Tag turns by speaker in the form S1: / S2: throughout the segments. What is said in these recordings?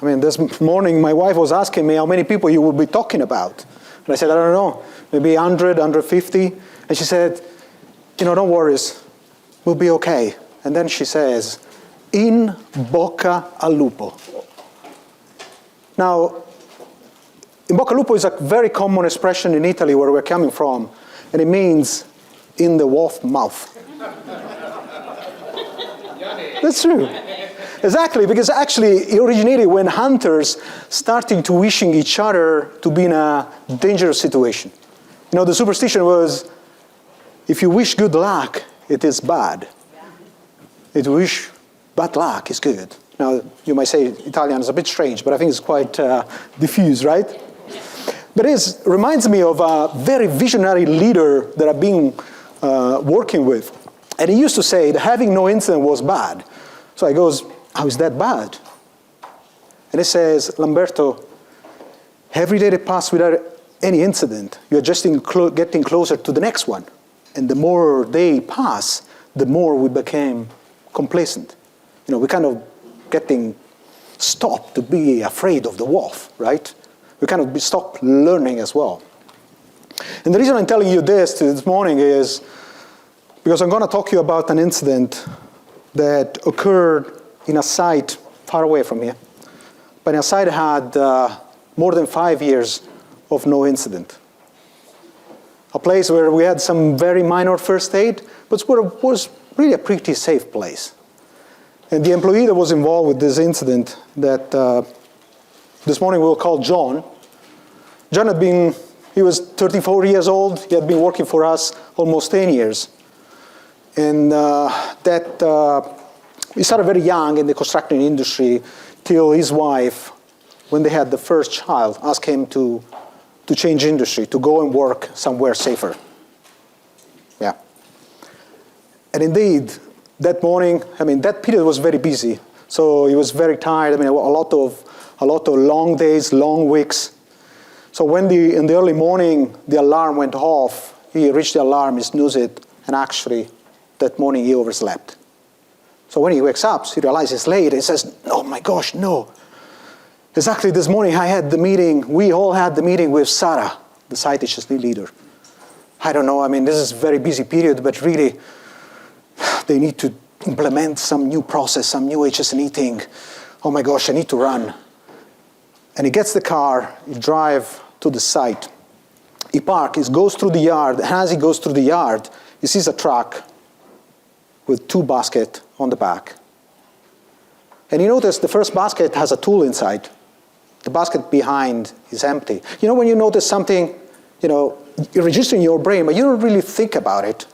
S1: I mean, this morning my wife was asking me how many people you will be talking about. And I said, I don't know, maybe 100, 150. And she said, don't worry, we'll be okay. And then she says, in bocca al lupo. Now, in bocca al lupo is a very common expression in Italy where we're coming from, and it means in the wolf mouth. That's true. Exactly, because actually it originated when hunters started to wishing each other to be in a dangerous situation. The superstition was, if you wish good luck, it is bad. If you wish bad luck, it's good. Now, you might say Italian is a bit strange, but I think it's quite diffuse, right? But it reminds me of a very visionary leader that I've been working with. And he used to say that having no incident was bad. So I goes, how is that bad? And he says, Lamberto, every day that passes without any incident, you're just getting closer to the next one. And the more they pass, the more we became complacent. We kind of getting stopped to be afraid of the wolf, right? We kind of stopped learning as well. And the reason I'm telling you this morning is because I'm going to talk to you about an incident that occurred in a site far away from here. But a site had more than 5 years of no incident. A place where we had some very minor first aid, but was really a pretty safe place. And the employee that was involved with this incident that this morning we'll call John. John he was 34 years old. He had been working for us almost 10 years. And he started very young in the construction industry till his wife, when they had the first child, asked him to change industry, to go and work somewhere safer. Yeah. And indeed, that morning, that period was very busy. So he was very tired. A lot of long days, long weeks. So when in the early morning, the alarm went off, he reached the alarm, he snoozed it, and actually, that morning he overslept. So when he wakes up, he realizes it's late. He says, oh my gosh, no. Exactly this morning we all had the meeting with Sarah, the site HSD leader. I don't know, this is a very busy period, but really, they need to implement some new process, some new HSE thing. Oh my gosh, I need to run. And he gets the car, he drives to the site. He parks, he goes through the yard. As he goes through the yard, he sees a truck with 2 baskets on the back. And he noticed the first basket has a tool inside. The basket behind is empty. When you notice something, you register in your brain, but you don't really think about it.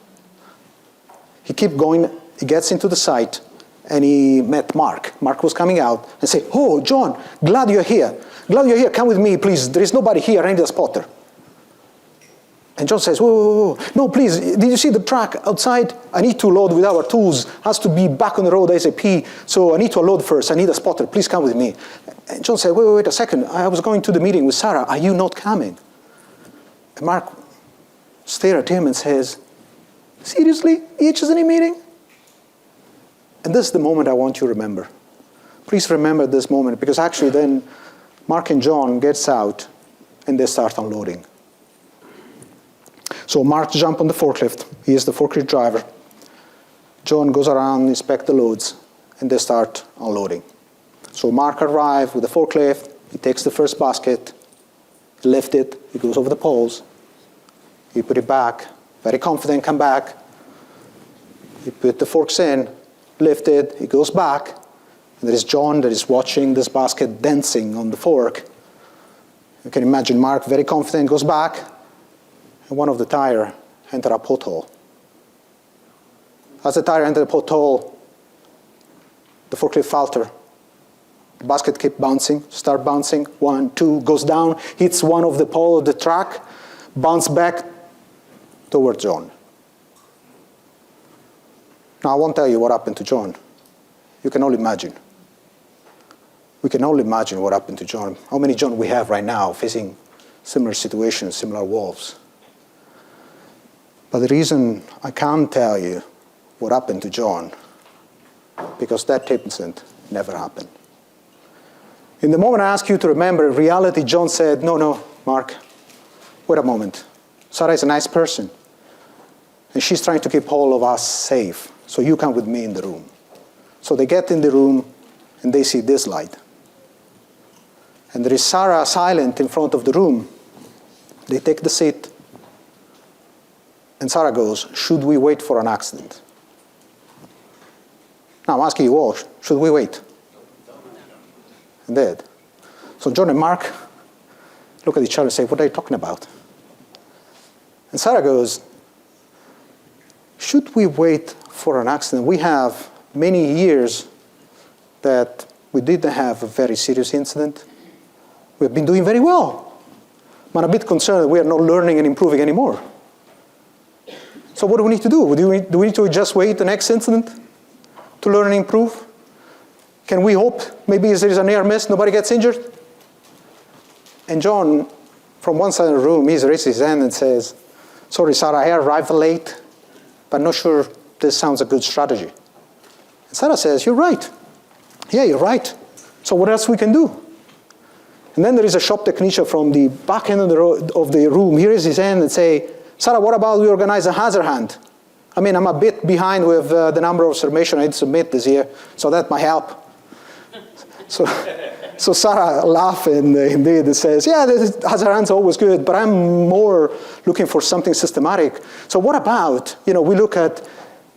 S1: He keeps going, he gets into the site, and he met Mark. Mark was coming out and said, oh, John, glad you're here. Glad you're here, come with me, please. There is nobody here, I need a spotter. And John says, whoa. No, please, did you see the truck outside? I need to load with our tools. Has to be back on the road ASAP, so I need to unload first. I need a spotter, please come with me. And John said, wait a second. I was going to the meeting with Sarah. Are you not coming? And Mark stared at him and says, seriously, HSE meeting? And this is the moment I want you to remember. Please remember this moment, because actually then Mark and John gets out and they start unloading. So Mark jumps on the forklift. He is the forklift driver. John goes around, inspects the loads, and they start unloading. So Mark arrives with the forklift. He takes the first basket, he lifts it, he goes over the poles. He put it back, very confident, come back. He put the forks in, lift it, he goes back. And there is John that is watching this basket dancing on the fork. You can imagine Mark, very confident, goes back, and one of the tires entered a pothole. As the tire entered the pothole, the forklift faltered. The basket kept bouncing, start bouncing, 1, 2, goes down, hits one of the poles of the truck, bounce back toward John. Now, I won't tell you what happened to John. You can all imagine. We can all imagine what happened to John. How many John we have right now facing similar situations, similar wolves. But the reason I can't tell you what happened to John, because that incident never happened. In the moment I ask you to remember, in reality, John said, no, Mark, wait a moment. Sarah is a nice person. And she's trying to keep all of us safe. So you come with me in the room. So they get in the room and they see this light. And there is Sarah silent in front of the room. They take the seat. And Sarah goes, should we wait for an accident? Now I'm asking you all, should we wait? And did. So John and Mark look at each other and say, what are you talking about? And Sarah goes, should we wait for an accident? We have many years that we didn't have a very serious incident. We've been doing very well. I'm a bit concerned that we are not learning and improving anymore. So what do we need to do? Do we need to just wait the next incident to learn and improve? Can we hope maybe there is an air miss, nobody gets injured? And John, from one side of the room, he raises his hand and says, sorry, Sarah, I arrived late, but I'm not sure this sounds a good strategy. And Sarah says, you're right. Yeah, you're right. So what else we can do? And then there is a shop technician from the back end of the room. He raises his hand and say, Sarah, what about we organize a hazard hunt? I mean, I'm a bit behind with the number of submissions I need to submit this year, so that might help. So Sarah laughs and indeed says, yeah, the hazard hunt's always good, but I'm more looking for something systematic. So what about, we look at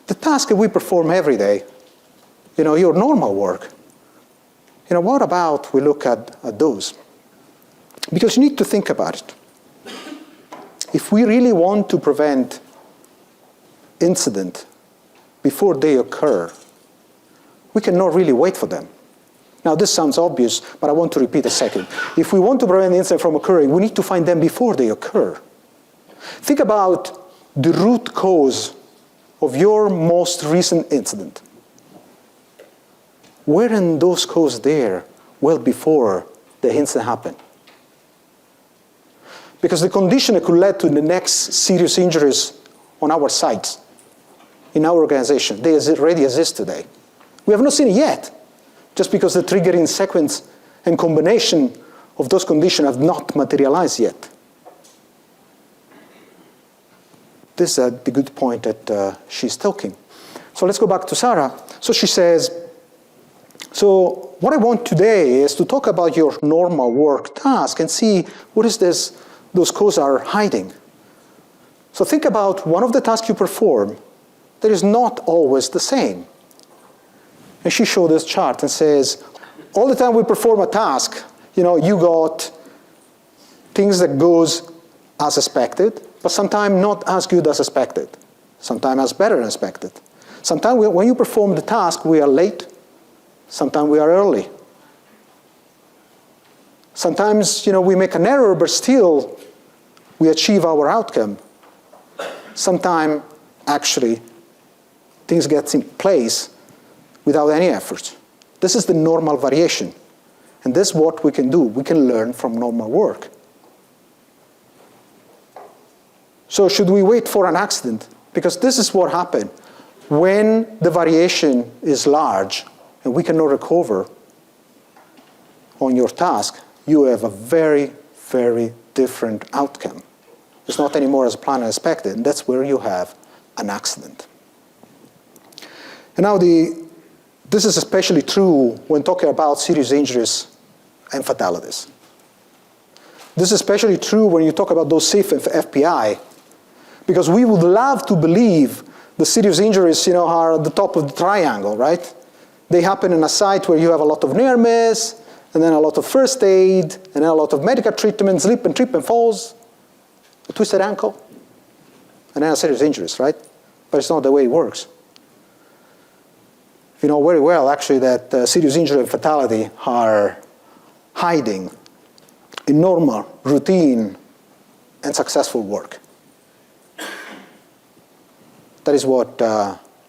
S1: the task that we perform every day, your normal work. What about we look at those? Because you need to think about it. If we really want to prevent incidents before they occur, we cannot really wait for them. Now, this sounds obvious, but I want to repeat a second. If we want to prevent incidents from occurring, we need to find them before they occur. Think about the root cause of your most recent incident. Weren't those causes there well before the incident happened? Because the condition that could lead to the next serious injuries on our sites, in our organization, they already exist today. We have not seen it yet, just because the triggering sequence and combination of those conditions have not materialized yet. This is the good point that she's talking. So let's go back to Sarah. So she says, so what I want today is to talk about your normal work task and see what is this those causes are hiding. So think about one of the tasks you perform that is not always the same. And she showed this chart and says, all the time we perform a task, you got things that goes as expected, but sometimes not as good as expected. Sometimes as better than expected. Sometimes when you perform the task, we are late. Sometimes we are early. Sometimes, we make an error, but still we achieve our outcome. Sometimes, actually, things get in place without any effort. This is the normal variation. And this is what we can do. We can learn from normal work. So should we wait for an accident? Because this is what happens. When the variation is large and we cannot recover on your task, you have a very, very different outcome. It's not anymore as planned and expected, and that's where you have an accident. And now this is especially true when talking about serious injuries and fatalities. This is especially true when you talk about those safe FPI, because we would love to believe the serious injuries, are at the top of the triangle, right? They happen in a site where you have a lot of near miss, and then a lot of first aid, and then a lot of medical treatment, slip and trip and falls, a twisted ankle, and then a serious injuries, right? But it's not the way it works. You know very well, actually, that serious injury and fatality are hiding in normal, routine, and successful work. That is what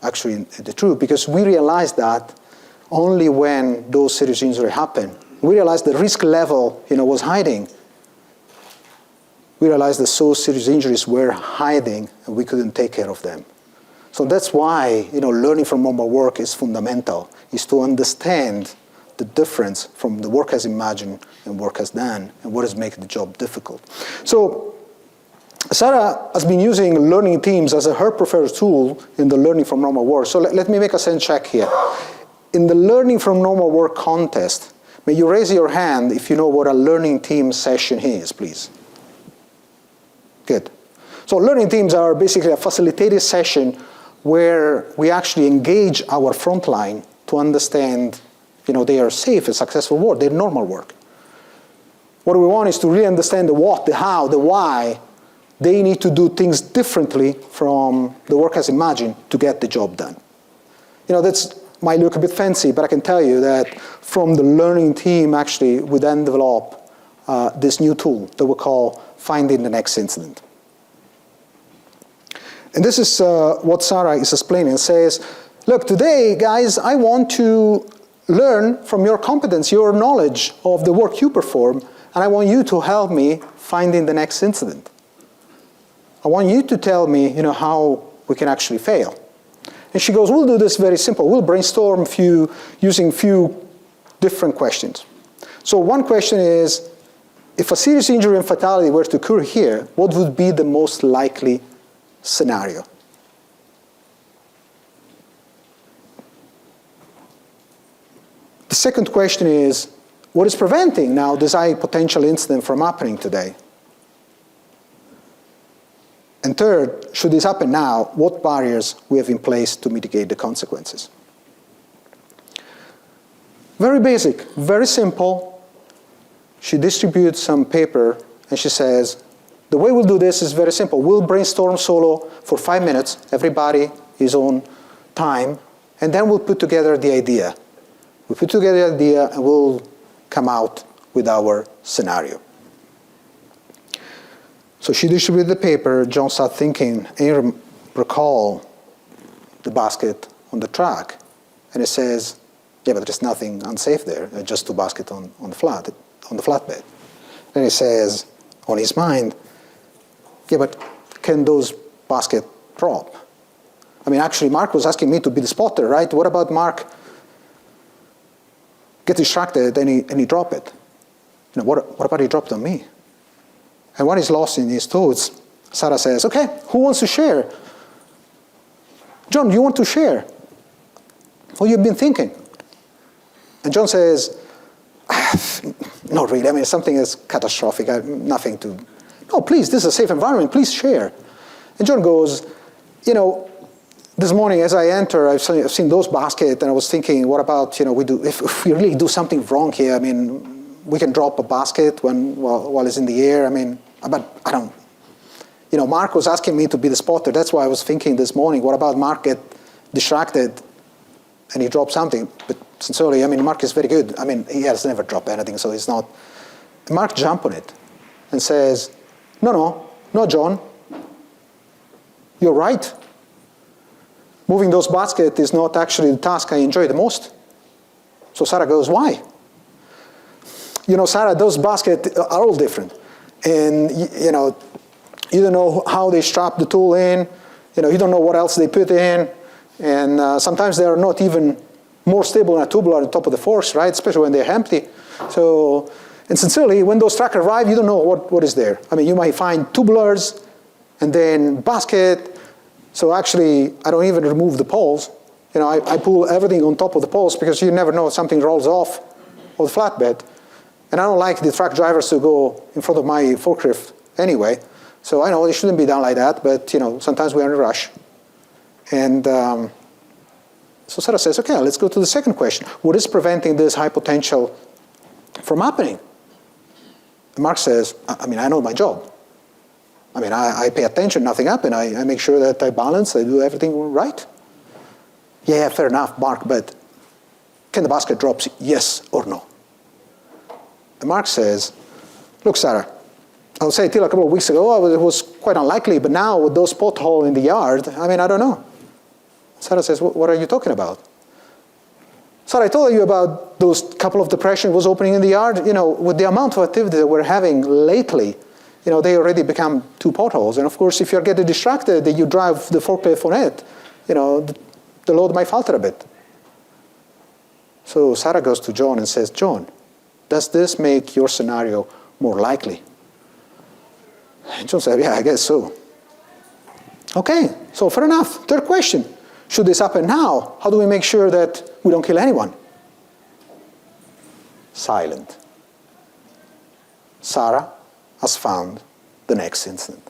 S1: actually the truth, because we realize that only when those serious injuries happen. We realized the risk level, was hiding. We realized that those serious injuries were hiding, and we couldn't take care of them. So that's why, learning from normal work is fundamental, is to understand the difference from the work as imagined and work as done, and what is making the job difficult. So Sarah has been using learning teams as her preferred tool in the learning from normal work. So let me make a sense check here. In the learning from normal work contest, may you raise your hand if you know what a learning team session is, please? Good. So learning teams are basically a facilitated session where we actually engage our frontline to understand, they are safe and successful work, their normal work. What we want is to really understand the what, the how, the why they need to do things differently from the work as imagined to get the job done. That might look a bit fancy, but I can tell you that from the learning team, actually, we then develop this new tool that we call finding the next incident. And this is what Sarah is explaining. It says, look, today, guys, I want to learn from your competence, your knowledge of the work you perform, and I want you to help me finding the next incident. I want you to tell me, how we can actually fail. And she goes, we'll do this very simple. We'll brainstorm using few different questions. So one question is, if a serious injury and fatality were to occur here, what would be the most likely scenario? The second question is, what is preventing now this high potential incident from happening today? And third, should this happen now, what barriers we have in place to mitigate the consequences? Very basic, very simple. She distributes some paper and she says, the way we'll do this is very simple. We'll brainstorm solo for 5 minutes, everybody his own time, and then we'll put together the idea. We'll put together the idea and we'll come out with our scenario. So she distributed the paper. John started thinking, and you recall the basket on the track. And it says, yeah, but there's nothing unsafe there, just 2 baskets on the flatbed. And he says, on his mind, yeah, but can those baskets drop? I mean, actually, Mark was asking me to be the spotter, right? What about Mark get distracted and he drop it? What about he dropped on me? And when he's lost in his thoughts, Sarah says, okay, who wants to share? John, do you want to share what you've been thinking? And John says, not really. I mean, something is catastrophic. Nothing to... No, please, this is a safe environment. Please share. And John goes, this morning as I enter, I've seen those baskets, and I was thinking, what about, if we really do something wrong here, I mean, we can drop a basket while it's in the air. I mean, but I don't. Mark was asking me to be the spotter. That's why I was thinking this morning, what about Mark get distracted and he drops something? But sincerely, I mean, Mark is very good. I mean, he has never dropped anything, so it's not. Mark jumps on it and says, no, John. You're right. Moving those baskets is not actually the task I enjoy the most. So Sarah goes, why? Sarah, those baskets are all different. And, you don't know how they strap the tool in. You don't know what else they put in. And sometimes they are not even more stable than a tubular on top of the forks, right? Especially when they're empty. So, and sincerely, when those trackers arrive, you don't know what is there. I mean, you might find tubulars and then basket. So actually, I don't even remove the poles. I pull everything on top of the poles because you never know if something rolls off of the flatbed. And I don't like the truck drivers to go in front of my forklift anyway. So I know it shouldn't be done like that, but sometimes we are in a rush. And so Sarah says, okay, let's go to the second question. What is preventing this high potential from happening? And Mark says, I mean, I know my job. I mean, I pay attention, nothing happens. I make sure that I balance, I do everything right. Yeah, fair enough, Mark, but can the basket drop, yes or no? And Mark says, look, Sarah, I would say till a couple of weeks ago, it was quite unlikely, but now with those potholes in the yard, I mean, I don't know. Sarah says, what are you talking about? Sarah, I told you about those couple of depressions was opening in the yard. With the amount of activity that we're having lately, they already become 2 potholes. And of course, if you're getting distracted, that you drive the forklift on it, the load might falter a bit. So Sarah goes to John and says, John, does this make your scenario more likely? And John said, yeah, I guess so. Okay, so fair enough. Third question. Should this happen now? How do we make sure that we don't kill anyone? Silent. Sarah has found the next incident.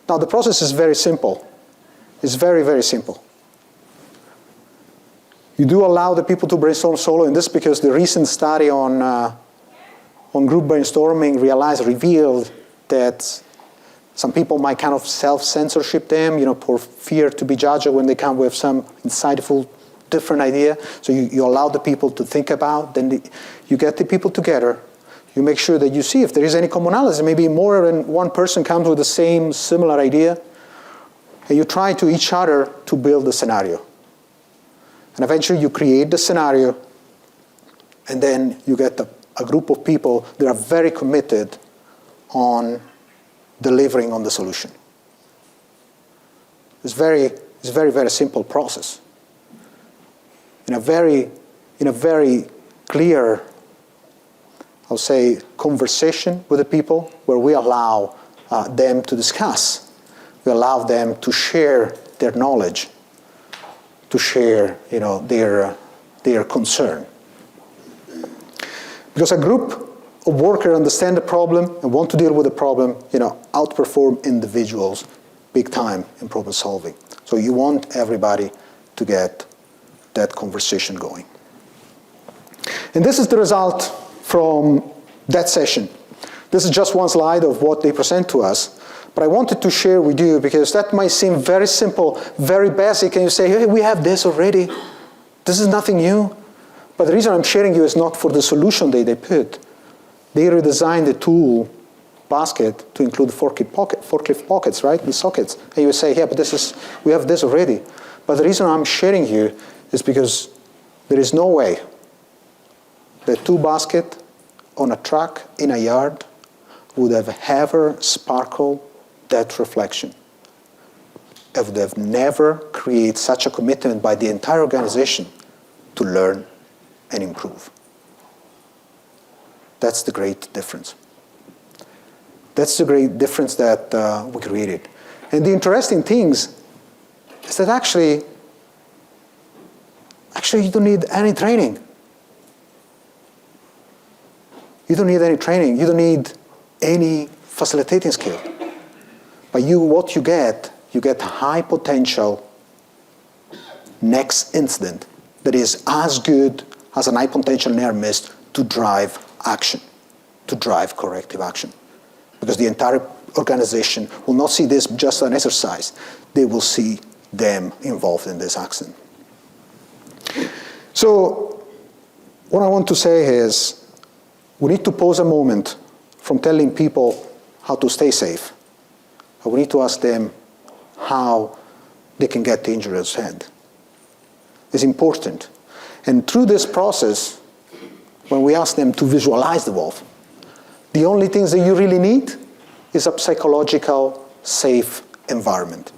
S1: Now, the process is very simple. It's very, very simple. You do allow the people to brainstorm solo, and this is because the recent study on group brainstorming revealed that some people might kind of self-censorship them, for fear to be judged when they come with some insightful, different idea. So you allow the people to think about, then you get the people together. You make sure that you see if there is any commonality. Maybe more than one person comes with the same similar idea. And you try to each other to build the scenario. And eventually you create the scenario, and then you get a group of people that are very committed on delivering on the solution. It's very, very simple process. In a very clear, I'll say, conversation with the people where we allow them to discuss. We allow them to share their knowledge, to share, their concern. Because a group of workers understand the problem and want to deal with the problem, outperform individuals big time in problem solving. So you want everybody to get that conversation going. And this is the result from that session. This is just one slide of what they present to us. But I wanted to share with you because that might seem very simple, very basic, and you say, hey, we have this already. This is nothing new. But the reason I'm sharing you is not for the solution they put. They redesigned the tool basket to include forklift pockets, right? The sockets. And you say, yeah, but we have this already. But the reason I'm sharing you is because there is no way that tool basket on a truck in a yard would have ever sparkled that reflection. It would have never created such a commitment by the entire organization to learn and improve. That's the great difference. That's the great difference that we created. And the interesting things is that actually you don't need any training. You don't need any training. You don't need any facilitating skill. But what you get a high potential next incident that is as good as an high potential near miss to drive action, to drive corrective action. Because the entire organization will not see this just as an exercise. They will see them involved in this action. So what I want to say is we need to pause a moment from telling people how to stay safe. We need to ask them how they can get dangerous ahead. It's important. And through this process, when we ask them to visualize the wolf, the only things that you really need is a psychological, safe environment.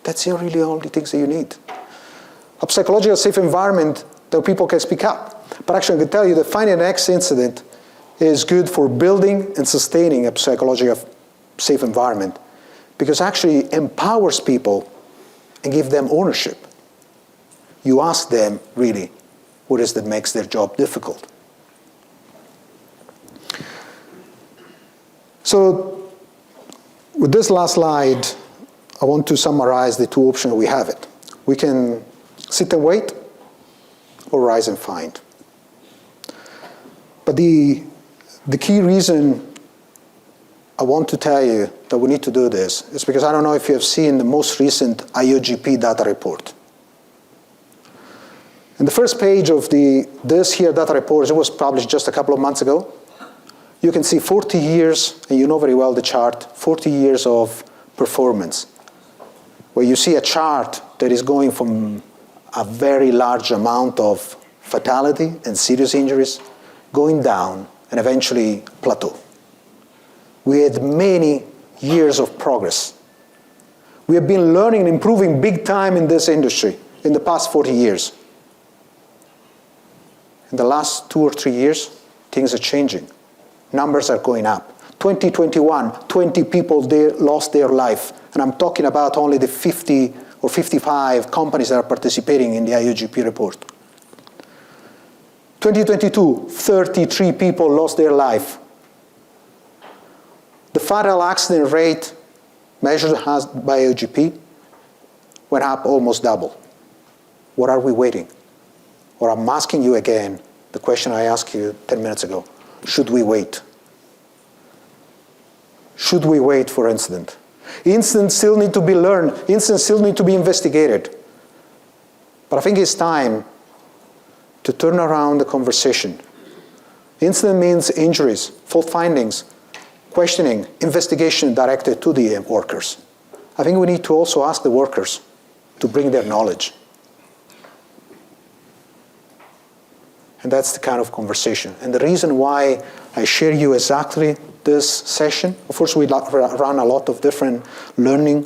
S1: That's the really only things that you need. A psychological, safe environment that people can speak up. But actually, I can tell you that finding an next incident is good for building and sustaining a psychological, safe environment, because actually empowers people and give them ownership. You ask them, really, what is that makes their job difficult? So with this last slide, I want to summarize the two options we have it. We can sit and wait or rise and find. But the key reason I want to tell you that we need to do this is because I don't know if you have seen the most recent IOGP data report. In the first page of this here data report, it was published just a couple of months ago. You can see 40 years, and you know very well the chart, 40 years of performance, where you see a chart that is going from a very large amount of fatality and serious injuries, going down and eventually plateau. We had many years of progress. We have been learning and improving big time in this industry in the past 40 years. in the last 2 or 3 years, things are changing. Numbers are going up. 2021, 20 people lost their life. And I'm talking about only the 50 or 55 companies that are participating in the IOGP report. 2022, 33 people lost their life. The fatal accident rate measured by IOGP went up almost double. What are we waiting? Or I'm asking you again the question I asked you 10 minutes ago. Should we wait? Should we wait for incident? Incidents still need to be learned. Incidents still need to be investigated. But I think it's time to turn around the conversation. Incident means injuries, fault findings, questioning, investigation directed to the workers. I think we need to also ask the workers to bring their knowledge. And that's the kind of conversation. And the reason why I share you exactly this session, of course we run a lot of different learning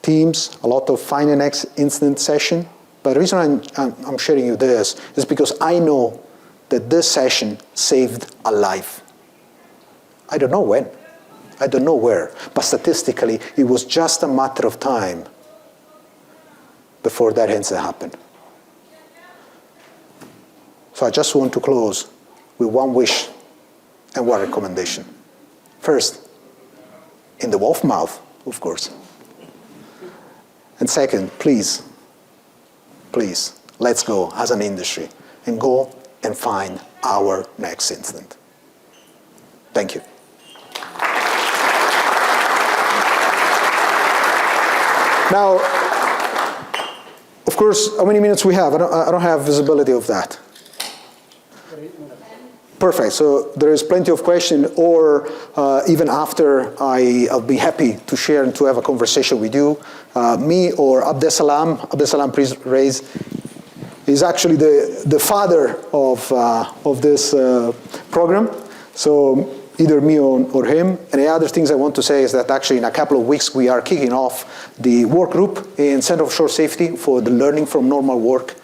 S1: teams, a lot of find the next incident session, but the reason I'm sharing you this is because I know that this session saved a life. I don't know when, I don't know where, but statistically it was just a matter of time before that incident happened. So I just want to close with one wish and one recommendation. First, in the wolf mouth, of course. And second, please, let's go as an industry and go and find our next incident. Thank you. Now, of course, how many minutes we have? I don't have visibility of that. Perfect, so there is plenty of questions, or even after, I'll be happy to share and to have a conversation with you. Me or Abdesalam, please raise, is actually the father of this program. So either me or him. And the other things I want to say is that actually in a couple of weeks, we are kicking off the work group in Center of Shore Safety for the learning from normal work.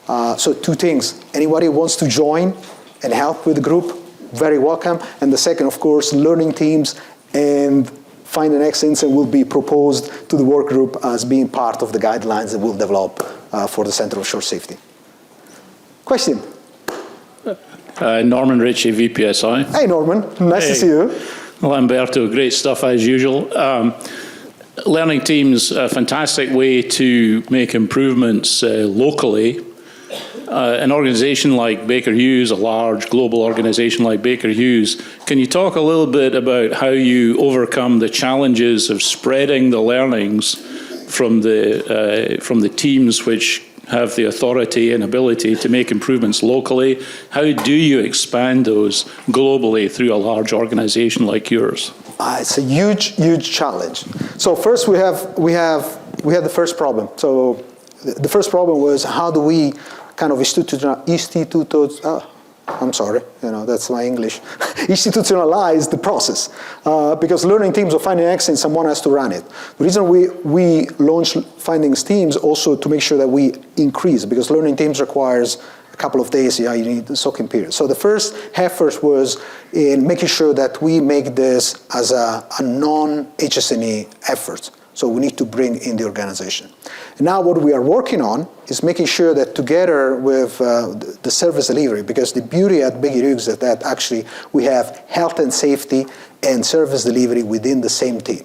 S1: So 2 things, anybody who wants to join and help with the group, very welcome. And the second, of course, learning teams and find the next incident will be proposed to the work group as being part of the guidelines that we'll develop for the Center of Shore Safety. Question?
S2: Norman Ritchie, VPSI.
S1: Hey, Norman. Nice to see you.
S2: Well, Umberto, great stuff as usual. Learning teams, a fantastic way to make improvements locally. An organization like Baker Hughes, a large global organization like Baker Hughes, can you talk a little bit about how you overcome the challenges of spreading the learnings from the teams which have the authority and ability to make improvements locally? How do you expand those globally through a large organization like yours?
S1: It's a huge challenge. So first we had the first problem. So the first problem was how do we kind of that's my English, institutionalize the process. Because learning teams of finding excellence, someone has to run it. The reason we launched findings teams also to make sure that we increase, because learning teams requires a couple of days, you need the soaking period. So the first effort was in making sure that we make this as a non-HSNE effort. So we need to bring in the organization. And now what we are working on is making sure that together with the service delivery, because the beauty at Baker Hughes is that actually we have health and safety and service delivery within the same team.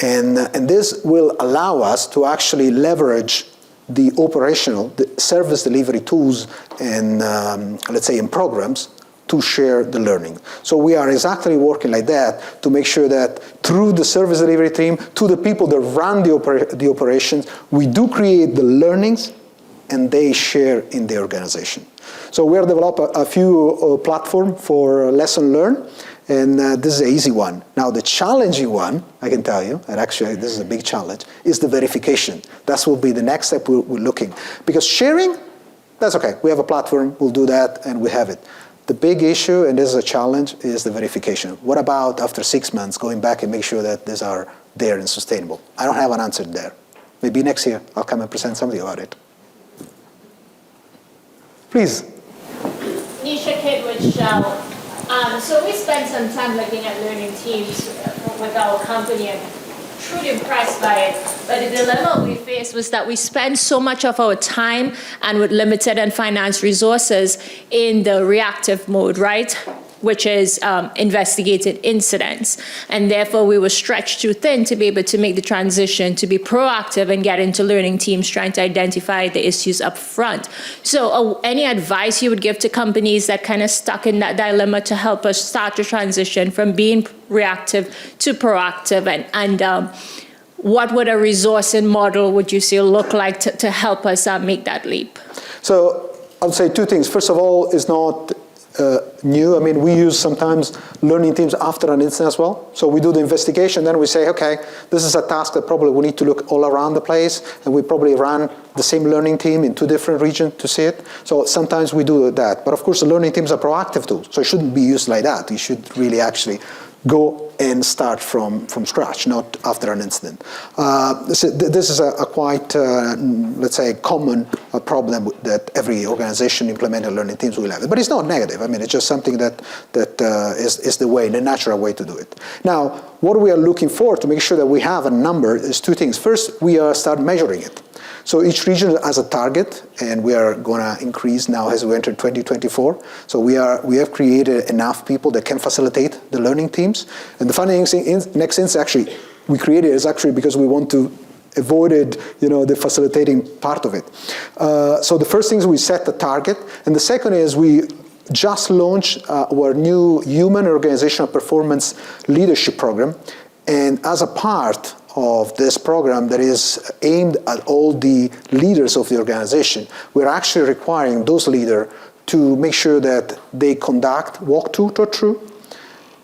S1: And this will allow us to actually leverage the service delivery tools and let's say in programs to share the learning. So we are exactly working like that to make sure that through the service delivery team, to the people that run the operations, we do create the learnings and they share in the organization. So we have developed a few platforms for lesson learned, and this is an easy one. Now the challenging one, I can tell you, and actually this is a big challenge, is the verification. That will be the next step we're looking. Because sharing, that's okay. We have a platform, we'll do that, and we have it. The big issue, and this is a challenge, is the verification. What about after 6 months, going back and make sure that these are there and sustainable? I don't have an answer there. Maybe next year I'll come and present something about it. Please.
S3: Michelle. So we spent some time looking at learning teams with our company and truly impressed by it. But the dilemma we faced was that we spend so much of our time and with limited and finance resources in the reactive mode, right? Which is investigated incidents. And therefore, we were stretched too thin to be able to make the transition, to be proactive and get into learning teams, trying to identify the issues up front. So any advice you would give to companies that kind of stuck in that dilemma to help us start the transition from being reactive to proactive? And what would a resourcing model, would you say, look like to help us make that leap?
S1: So I would say two things. First of all, it's not new. I mean, we use sometimes learning teams after an incident as well. So we do the investigation, then we say, okay, this is a task that probably we need to look all around the place, and we probably run the same learning team in 2 different regions to see it. So sometimes we do that. But of course, the learning teams are proactive tools, so it shouldn't be used like that. You should really actually go and start from scratch, not after an incident. This is a quite, let's say, common problem that every organization implementing learning teams will have. But it's not negative. I mean, it's just something that is the way, the natural way to do it. Now, what we are looking for to make sure that we have a number is 2 things. First, we start measuring it. So each region has a target, and we are going to increase now as we enter 2024. So we have created enough people that can facilitate the learning teams. And the funny thing is, next instance, actually, we created it is actually because we want to avoid the facilitating part of it. So the first thing is we set the target, and the second is we just launched our new human organizational performance leadership program, and as a part of this program that is aimed at all the leaders of the organization, we're actually requiring those leaders to make sure that they conduct walkthrough or true,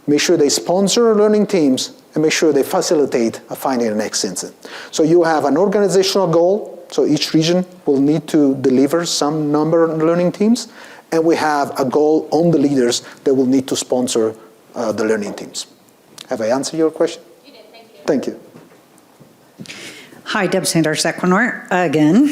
S1: make sure they sponsor learning teams, and make sure they facilitate finding the next incident. So you have an organizational goal, so each region will need to deliver some number of learning teams, and we have a goal on the leaders that will need to sponsor the learning teams. Have I answered your question?
S3: You did, thank you.
S1: Thank you.
S4: Hi, Deb Sanders, Equinor, again.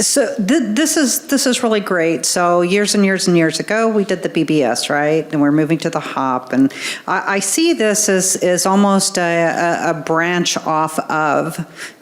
S4: So this is really great. So years and years and years ago, we did the BBS, right? And we're moving to the HOP. And I see this as almost a branch off of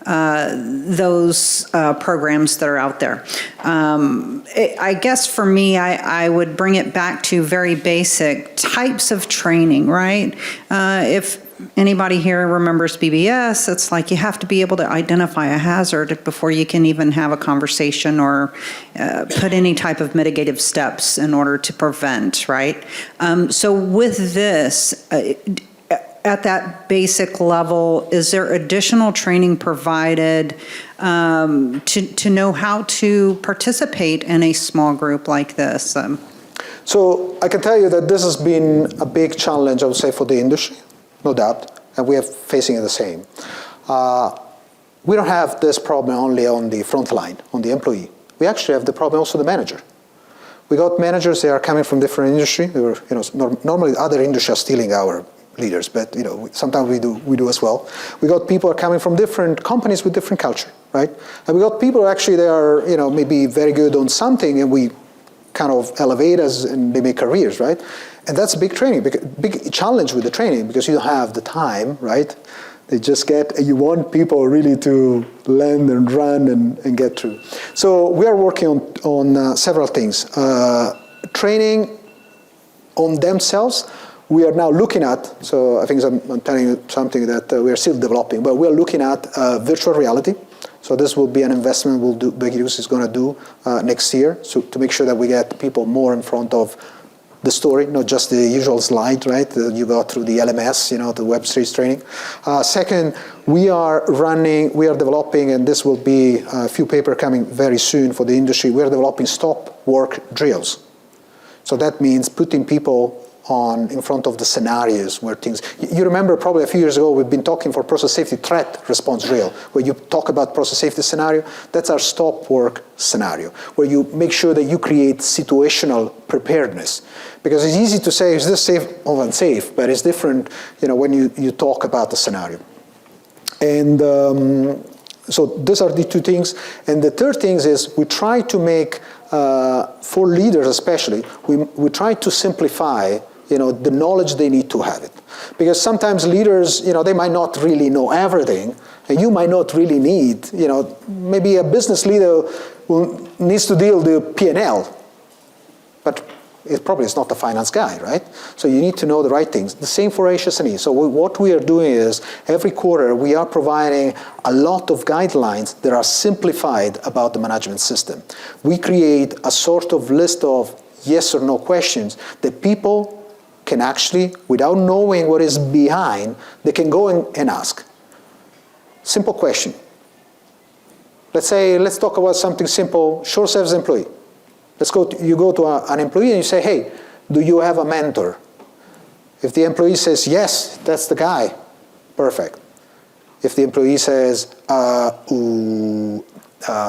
S4: those programs that are out there. I guess for me, I would bring it back to very basic types of training, right? If anybody here remembers BBS, it's like you have to be able to identify a hazard before you can even have a conversation or put any type of mitigative steps in order to prevent, right? So with this, at that basic level, is there additional training provided to know how to participate in a small group like this?
S1: So I can tell you that this has been a big challenge, I would say, for the industry. No doubt, and we are facing the same. We don't have this problem only on the front line, on the employee. We actually have the problem also the manager. We got managers, they are coming from different industry. They were, normally other industries are stealing our leaders, but sometimes we do as well. We got people are coming from different companies with different culture, right? And we got people actually they are, maybe very good on something, and we kind of elevate us and they make careers, right? And that's a big big challenge with the training because you don't have the time, right? They just you want people really to land and run and get through. So we are working on several things. Training on themselves, we are now looking at, so I think I'm telling you something that we are still developing, but we are looking at virtual reality. So this will be an investment Hughes is going to do next year, so to make sure that we get people more in front of the story, not just the usual slide, right? You go through the LMS, the Web3 training. Second, we are developing, and this will be a few papers coming very soon for the industry, we are developing stop work drills. So that means putting people in front of the scenarios where things, you remember probably a few years ago, we've been talking for process safety threat response drill, where you talk about process safety scenario. That's our stop work scenario, where you make sure that you create situational preparedness. Because it's easy to say, is this safe or unsafe? But it's different, when you talk about the scenario. And so those are the 2 things. And the third thing is we try to make for leaders especially, we try to simplify, the knowledge they need to have it. Because sometimes leaders, they might not really know everything, and you might not really need, maybe a business leader needs to deal with the P&L, but it probably is not the finance guy, right? So you need to know the right things. The same for HS&E. So what we are doing is, every quarter we are providing a lot of guidelines that are simplified about the management system. We create a sort of list of yes or no questions that people can actually, without knowing what is behind, they can go and ask. Simple question. Let's talk about something simple, short service employee. You go to an employee and you say, hey, do you have a mentor? If the employee says, yes, that's the guy, perfect. If the employee says,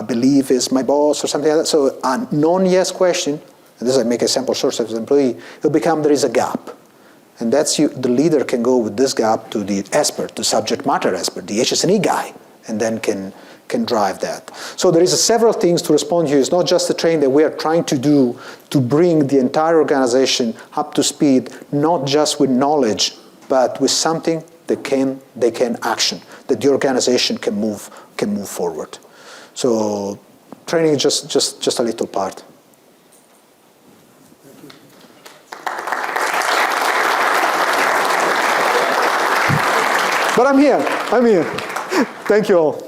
S1: believe is my boss or something like that, so a non-yes question, and this I make a sample short service employee, it'll become there is a gap. And that's the leader can go with this gap to the expert, the subject matter expert, the HS&E guy, and then can drive that. So there is several things to respond to. It's not just the training that we are trying to do to bring the entire organization up to speed, not just with knowledge, but with something that they can action, that the organization can move forward. So training is just a little part. But I'm here. Thank you all.